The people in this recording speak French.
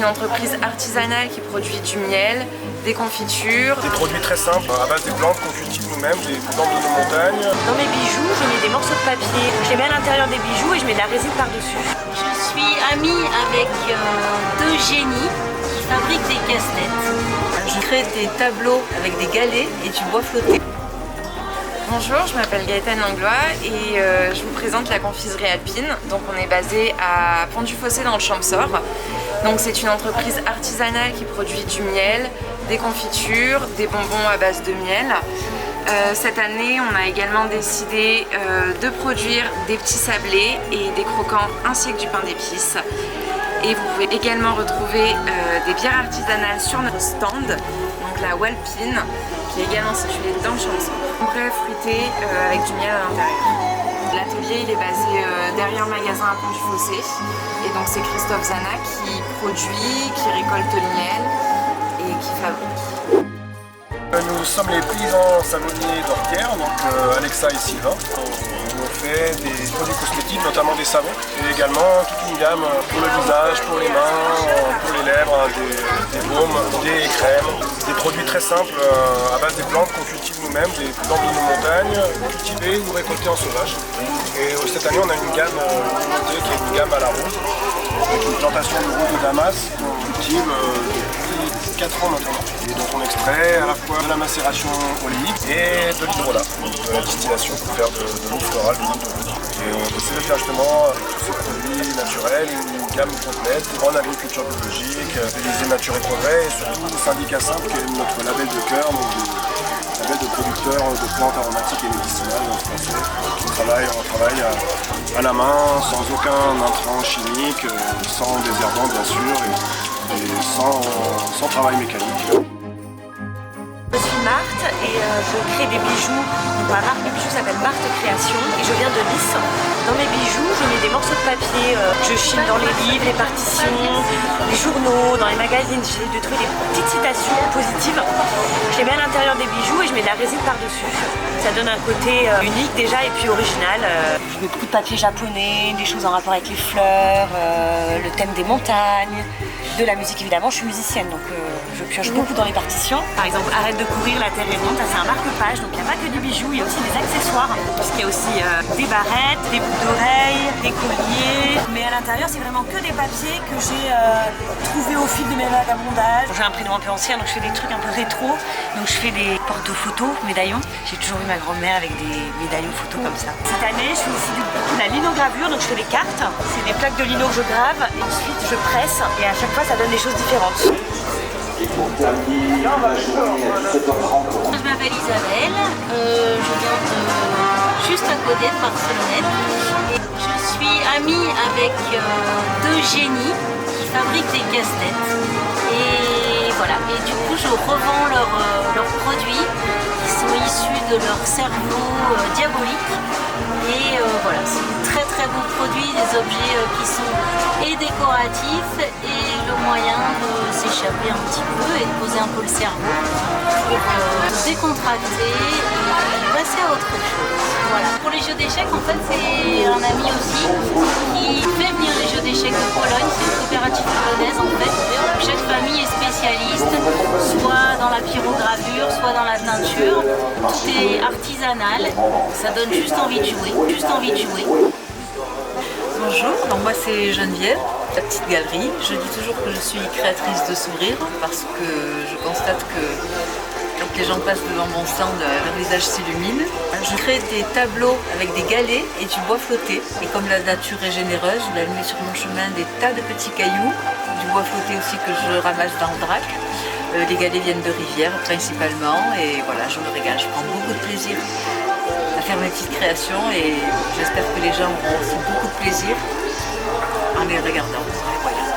une entreprise artisanale qui produit du miel, des confitures. Des produits très simples à base des plantes qu'on cultive nous-mêmes, des plantes de nos montagnes. Dans mes bijoux, je mets des morceaux de papier. Je les mets à l'intérieur des bijoux et je mets de la résine par-dessus. Je suis amie avec deux génies qui fabriquent des casse-têtes. Je crée des tableaux avec des galets et du bois flotté. Bonjour, je m'appelle Gaëtane Langlois et je vous présente la confiserie alpine. Donc on est basé à Pont-du-Fossé dans le Champsaur. Donc c'est une entreprise artisanale qui produit du miel, des confitures, des bonbons à base de miel. Cette année, on a également décidé de produire des petits sablés et des croquants ainsi que du pain d'épices. Et vous pouvez également retrouver des bières artisanales sur notre stand, donc la Walpine, qui est également située dans le Champsaur. Complet fruité avec du miel à l'intérieur. L'atelier il est basé derrière le magasin à Pont-du-Fossé. Et donc c'est Christophe Zana qui produit, qui récolte le miel et qui fabrique. Nous sommes les paysans savonniers d'Orquières, donc Alexa et Sylvain. On fait des produits cosmétiques, notamment des savons, et également toute une gamme pour le visage, pour les mains, pour les lèvres, des baumes, des crèmes, des produits très simples à base des plantes qu'on cultive nous-mêmes, des plantes de nos montagnes, cultivées ou récoltées en sauvage. Et cette année, on a une gamme limitée qui est une gamme à la rose, avec une plantation de rose de Damas qu'on cultive depuis 4 ans maintenant. Et donc on extrait à la fois de la macération oléique et de l'hydrolat, de la distillation pour faire de l'eau florale, de l'huile de rose. Et on essaie de faire justement tous ces produits naturels, une gamme complète en agriculture biologique, Élysée Nature et Progrès et surtout le syndicat simple qui est notre label de cœur, donc label de producteurs de plantes aromatiques et médicinales français. On travaille à la main, sans aucun intrant chimique, sans désherbant bien sûr et sans travail mécanique. Je suis Marthe et je crée des bijoux. Donc ma marque de bijoux s'appelle Marthe Création et je viens de Nice. Dans mes bijoux, je mets des morceaux de papier, je chine dans les livres, les partitions, les journaux, dans les magazines. J'essaie de trouver des petites citations positives. Je les mets à l'intérieur des bijoux et je mets de la résine par-dessus. Ça donne un côté unique déjà et puis original. Je mets beaucoup de papier japonais, des choses en rapport avec les fleurs, le thème des montagnes, de la musique évidemment. Je suis musicienne donc je pioche beaucoup dans les partitions. Par exemple, Arrête de courir, la terre est ronde, c'est un marque-page, donc il n'y a pas que du bijou, il y a aussi des accessoires, puisqu'il y a aussi des barrettes, des boucles d'oreilles, des colliers, mais à l'intérieur c'est vraiment que des papiers que j'ai trouvés au fil de mes vagabondages. J'ai un prénom un peu ancien, donc je fais des trucs un peu rétro, donc je fais des porte-photos, médaillons. J'ai toujours eu ma grand-mère avec des médaillons photos comme ça. Cette année, je fais aussi de la linogravure, donc je fais des cartes, c'est des plaques de lino que je grave, et ensuite je presse, et à chaque fois ça donne des choses différentes. Je m'appelle Isabelle, je viens juste à côté de Barcelonnette. Je suis amie avec deux génies qui fabriquent des casse-têtes. Et voilà, et du coup je revends leurs produits qui sont issus de leur cerveau diabolique. Et voilà, c'est de très très beaux produits, des objets qui sont et décoratifs et le moyen de s'échapper un petit peu et de poser un peu le cerveau pour décontracter et passer à autre chose. Voilà. Pour les jeux d'échecs, en fait, c'est un ami aussi qui fait venir les jeux d'échecs de Pologne. C'est une coopérative polonaise en fait. Chaque famille est spécialiste, soit dans la pyrogravure, soit dans la teinture. Tout est artisanal, ça donne juste envie de jouer, Bonjour, alors moi c'est Geneviève, la petite galerie. Je dis toujours que je suis créatrice de sourires parce que je constate que quand les gens passent devant mon stand, leur visage s'illumine. Je crée des tableaux avec des galets et du bois flotté. Et comme la nature est généreuse, je mets sur mon chemin des tas de petits cailloux, du bois flotté aussi que je ramasse dans le drac. Les galets viennent de rivières principalement et voilà, je me régale, je prends beaucoup de plaisir à faire mes petites créations et j'espère que les gens auront aussi beaucoup de plaisir en les regardant, en les voyant.